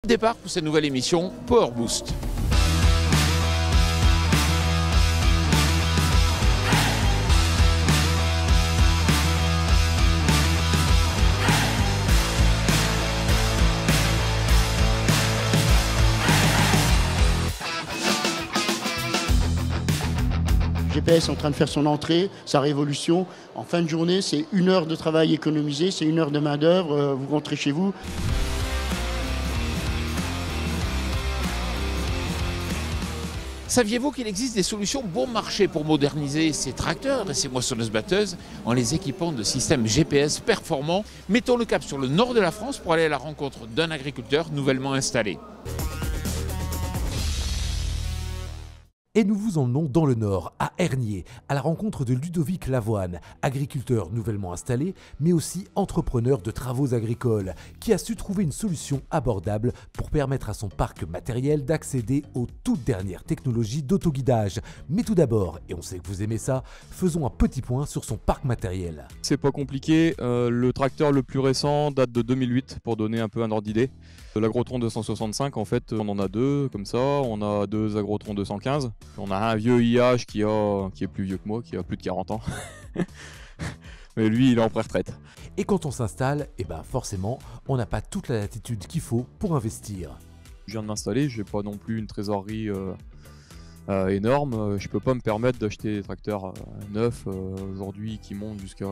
Départ pour cette nouvelle émission Power Boost. GPS est en train de faire son entrée, sa révolution. En fin de journée, c'est 1 heure de travail économisé, c'est 1 heure de main-d'œuvre, vous rentrez chez vous. Saviez-vous qu'il existe des solutions bon marché pour moderniser ces tracteurs et ces moissonneuses-batteuses en les équipant de systèmes GPS performants? Mettons le cap sur le nord de la France pour aller à la rencontre d'un agriculteur nouvellement installé. Et nous vous emmenons dans le Nord, à Hergnier, à la rencontre de Ludovic Lavoine, agriculteur nouvellement installé, mais aussi entrepreneur de travaux agricoles, qui a su trouver une solution abordable pour permettre à son parc matériel d'accéder aux toutes dernières technologies d'autoguidage. Mais tout d'abord, et on sait que vous aimez ça, faisons un petit point sur son parc matériel. C'est pas compliqué, le tracteur le plus récent date de 2008 pour donner un peu un ordre d'idée. L'Agrotron 265, en fait, on en a deux comme ça, on a 2 Agrotron 215. On a un vieux IH qui est plus vieux que moi, qui a plus de 40 ans. Mais lui, il est en pré-retraite. Et quand on s'installe, forcément, on n'a pas toute la latitude qu'il faut pour investir. Je viens de m'installer, j'ai pas non plus une trésorerie énorme. Je peux pas me permettre d'acheter des tracteurs neufs aujourd'hui qui montent jusqu'à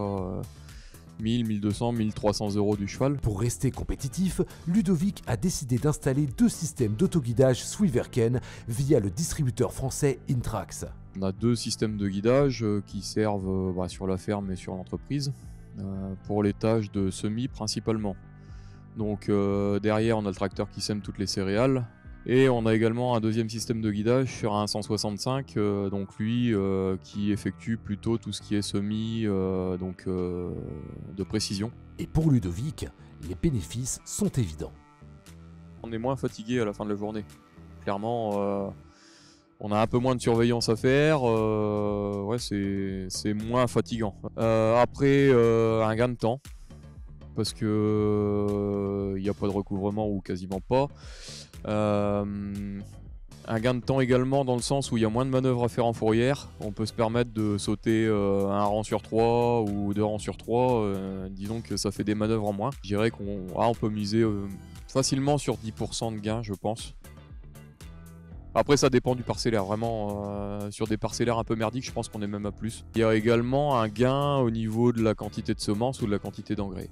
1000, 1200, 1300 € du cheval. Pour rester compétitif, Ludovic a décidé d'installer 2 systèmes d'autoguidage Swiverken via le distributeur français Intrax. On a 2 systèmes de guidage qui servent sur la ferme et sur l'entreprise pour les tâches de semis principalement. Donc derrière on a le tracteur qui sème toutes les céréales. Et on a également un 2e système de guidage sur un 165, donc lui qui effectue plutôt tout ce qui est semis de précision. Et pour Ludovic, les bénéfices sont évidents. On est moins fatigué à la fin de la journée. Clairement, on a un peu moins de surveillance à faire, c'est moins fatigant. Après, un gain de temps, parce que il n'y a pas de recouvrement ou quasiment pas. Un gain de temps également dans le sens où il y a moins de manœuvres à faire en fourrière. On peut se permettre de sauter un rang sur 3 ou 2 rangs sur 3. Disons que ça fait des manœuvres en moins. Je dirais qu'on peut miser facilement sur 10% de gain, je pense. Après ça dépend du parcellaire, vraiment sur des parcellaires un peu merdiques je pense qu'on est même à plus. Il y a également un gain au niveau de la quantité de semences ou de la quantité d'engrais.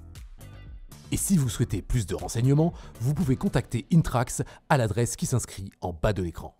Et si vous souhaitez plus de renseignements, vous pouvez contacter Intrax à l'adresse qui s'inscrit en bas de l'écran.